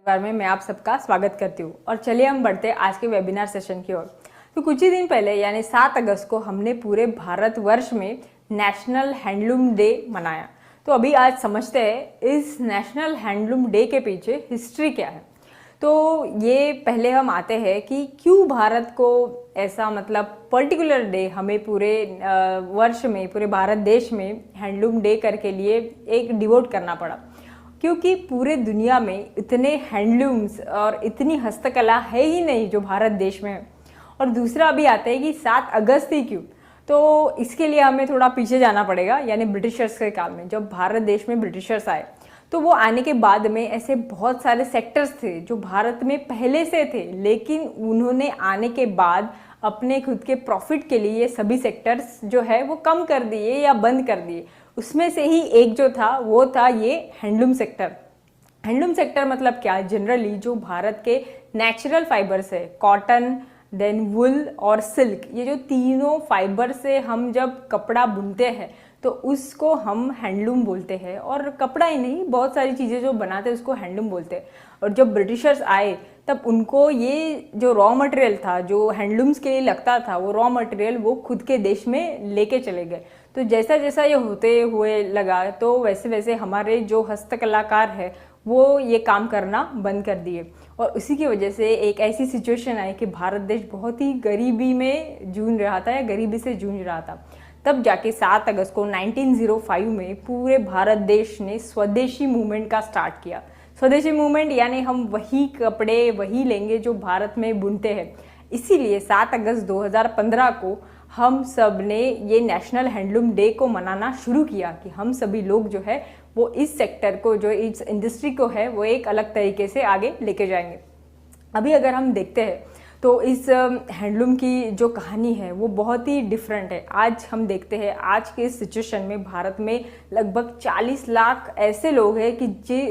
परिवार में मैं आप सबका स्वागत करती हूँ। और चलिए हम बढ़ते हैं आज के वेबिनार सेशन की ओर। तो कुछ ही दिन पहले यानी 7 अगस्त को हमने पूरे भारतवर्ष में नेशनल हैंडलूम डे मनाया। तो अभी आज समझते हैं इस नेशनल हैंडलूम डे के पीछे हिस्ट्री क्या है। तो ये पहले हम आते हैं कि क्यों भारत को ऐसा पर्टिकुलर डे हमें पूरे वर्ष में पूरे भारत देश में हैंडलूम डे करके लिए एक डिवोट करना पड़ा। क्योंकि पूरे दुनिया में इतने हैंडलूम्स और इतनी हस्तकला है ही नहीं जो भारत देश में है। और दूसरा अभी आता है कि 7 अगस्त ही क्यों। तो इसके लिए हमें थोड़ा पीछे जाना पड़ेगा, यानी ब्रिटिशर्स के काल में। जब भारत देश में ब्रिटिशर्स आए तो वो आने के बाद में ऐसे बहुत सारे सेक्टर्स थे जो भारत में पहले से थे, लेकिन उन्होंने आने के बाद अपने खुद के प्रॉफिट के लिए ये सभी सेक्टर्स जो है वो कम कर दिए या बंद कर दिए। उसमें से ही एक जो था वो था ये हैंडलूम सेक्टर। हैंडलूम सेक्टर मतलब क्या है? जनरली जो भारत के नेचुरल फाइबर्स है, कॉटन, देन वुल और सिल्क, ये जो तीनों फाइबर से हम जब कपड़ा बुनते हैं तो उसको हम हैंडलूम बोलते हैं। और कपड़ा ही नहीं, बहुत सारी चीज़ें जो बनाते हैं उसको हैंडलूम बोलते हैं। और जब ब्रिटिशर्स आए तब उनको ये जो रॉ मटेरियल था जो हैंडलूम्स के लिए लगता था, वो रॉ मटेरियल वो खुद के देश में लेके चले गए। तो जैसा जैसा ये होते हुए लगा तो वैसे वैसे हमारे जो हस्तकलाकार है वो ये काम करना बंद कर दिए। और उसी की वजह से एक ऐसी सिचुएशन आई कि भारत देश बहुत ही गरीबी में जूझ रहा था या गरीबी से जूझ रहा था। तब जाके 7 अगस्त को 1905 में पूरे भारत देश ने स्वदेशी मूवमेंट का स्टार्ट किया। स्वदेशी मूवमेंट यानी हम वही कपड़े वही लेंगे जो भारत में बुनते हैं। इसीलिए 7 अगस्त 2015 को हम सब ने ये नेशनल हैंडलूम डे को मनाना शुरू किया कि हम सभी लोग जो है वो इस सेक्टर को, जो इस इंडस्ट्री को है, वो एक अलग तरीके से आगे लेके जाएंगे। अभी अगर हम देखते हैं तो इस हैंडलूम की जो कहानी है वो बहुत ही डिफरेंट है। आज हम देखते हैं आज के इस सिचुएशन में भारत में लगभग 40 लाख ऐसे लोग हैं कि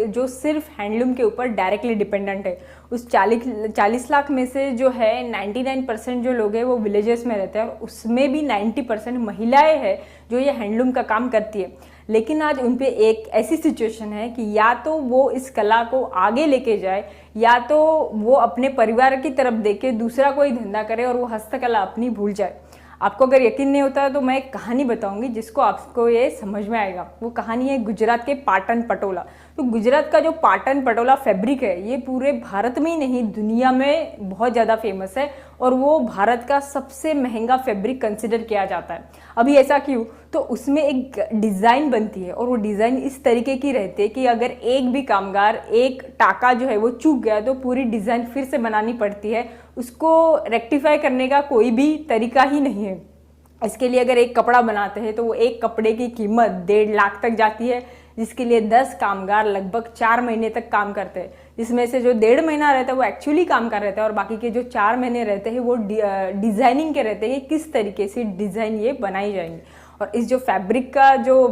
जो सिर्फ हैंडलूम के ऊपर डायरेक्टली डिपेंडेंट है। उस 40 लाख में से जो है 99% जो लोग हैं वो विलेजेस में रहते हैं, और उसमें भी 90% महिलाएं हैं जो ये हैंडलूम का काम करती है। लेकिन आज उन पे एक ऐसी सिचुएशन है कि या तो वो इस कला को आगे लेके जाए या तो वो अपने परिवार की तरफ देखे दूसरा कोई धंधा करे और वो हस्तकला अपनी भूल जाए। आपको अगर यकीन नहीं होता तो मैं एक कहानी बताऊंगी जिसको आपको ये समझ में आएगा। वो कहानी है गुजरात के पाटन पटोला। तो गुजरात का जो पाटन पटोला फैब्रिक है ये पूरे भारत में ही नहीं दुनिया में बहुत ज़्यादा फेमस है, और वो भारत का सबसे महंगा फैब्रिक कंसिडर किया जाता है। अभी ऐसा क्यों? तो उसमें एक डिज़ाइन बनती है और वो डिज़ाइन इस तरीके की रहती है कि अगर एक भी कामगार एक टाका जो है वो चूक गया तो पूरी डिज़ाइन फिर से बनानी पड़ती है। उसको रेक्टिफाई करने का कोई भी तरीका ही नहीं है। इसके लिए अगर एक कपड़ा बनाते हैं तो वो एक कपड़े की कीमत 1.5 लाख तक जाती है, जिसके लिए 10 कामगार लगभग 4 महीने तक काम करते हैं। जिसमें से जो 1.5 महीना रहता है वो एक्चुअली काम कर रहता है, और बाकी के जो 4 महीने रहते हैं वो डिज़ाइनिंग के रहते हैं कि किस तरीके से डिज़ाइन ये बनाई जाएंगी। और इस जो फैब्रिक का जो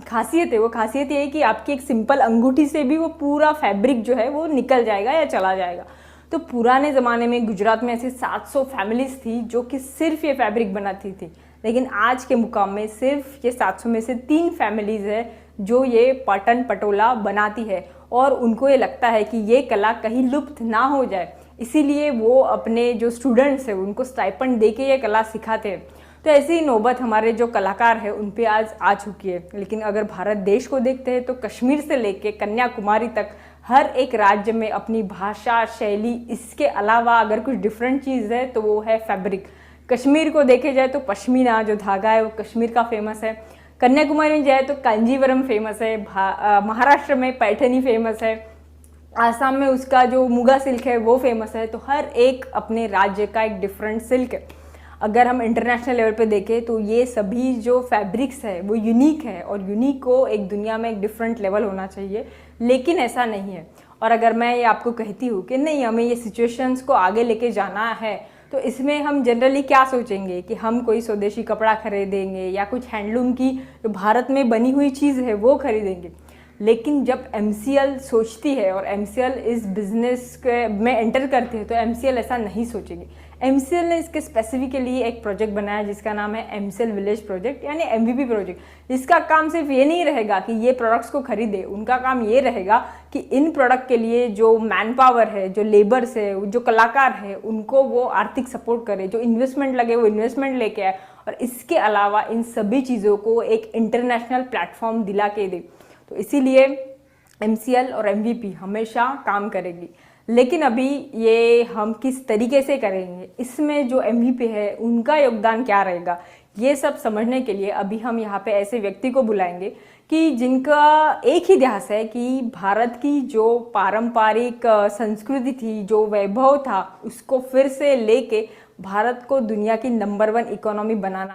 खासियत है वो खासियत ये है कि आपकी एक सिंपल अंगूठी से भी वो पूरा फैब्रिक जो है वो निकल जाएगा या चला जाएगा। तो पुराने ज़माने में गुजरात में ऐसी 700 फैमिलीज थी जो कि सिर्फ ये फैब्रिक बनाती थी, लेकिन आज के मुकाम में सिर्फ ये 700 में से 3 फैमिलीज है जो ये पाटन पटोला बनाती है। और उनको ये लगता है कि ये कला कहीं लुप्त ना हो जाए, इसीलिए वो अपने जो स्टूडेंट्स हैं उनको स्टाइपेंड दे के ये कला सिखाते हैं। तो ऐसी ही नौबत हमारे जो कलाकार हैं उन पे आज आ चुकी है। लेकिन अगर भारत देश को देखते हैं तो कश्मीर से लेके कन्याकुमारी तक हर एक राज्य में अपनी भाषा, शैली, इसके अलावा अगर कुछ डिफरेंट चीज़ है तो वो है फैब्रिक। कश्मीर को देखे जाए तो पश्मीना जो धागा है वो कश्मीर का फेमस है। कन्याकुमारी में जाए तो कांजीवरम फेमस है। महाराष्ट्र में पैठनी फेमस है। आसाम में उसका जो मुगा सिल्क है वो फेमस है। तो हर एक अपने राज्य का एक डिफरेंट सिल्क है। अगर हम इंटरनेशनल लेवल पे देखें तो ये सभी जो फैब्रिक्स है वो यूनिक है, और यूनिक को एक दुनिया में एक डिफरेंट लेवल होना चाहिए, लेकिन ऐसा नहीं है। और अगर मैं ये आपको कहती हूँ कि नहीं हमें ये सिचुएशंस को आगे लेके जाना है, तो इसमें हम जनरली क्या सोचेंगे कि हम कोई स्वदेशी कपड़ा खरीदेंगे या कुछ हैंडलूम की जो भारत में बनी हुई चीज़ है वो खरीदेंगे। लेकिन जब MCL सोचती है और MCL इस बिजनेस में एंटर करती है तो MCL ऐसा नहीं सोचेगी। MCL ने इसके स्पेसिफिकली एक प्रोजेक्ट बनाया जिसका नाम है MCL विलेज प्रोजेक्ट यानी MVP प्रोजेक्ट, जिसका काम सिर्फ ये नहीं रहेगा कि ये प्रोडक्ट्स को खरीदे, उनका काम ये रहेगा कि इन प्रोडक्ट के लिए जो मैन पावर है, जो लेबर्स है, जो कलाकार है, उनको वो आर्थिक सपोर्ट करे, जो इन्वेस्टमेंट लगे वो इन्वेस्टमेंट लेके आए, और इसके अलावा इन सभी चीज़ों को एक इंटरनेशनल प्लेटफॉर्म दिला के दे। तो इसीलिए MCL और MVP हमेशा काम करेगी। लेकिन अभी ये हम किस तरीके से करेंगे, इसमें जो MVP है उनका योगदान क्या रहेगा, ये सब समझने के लिए अभी हम यहाँ पे ऐसे व्यक्ति को बुलाएंगे कि जिनका एक ही ध्यास है कि भारत की जो पारंपरिक संस्कृति थी, जो वैभव था, उसको फिर से लेके भारत को दुनिया की नंबर 1 इकोनॉमी बनाना।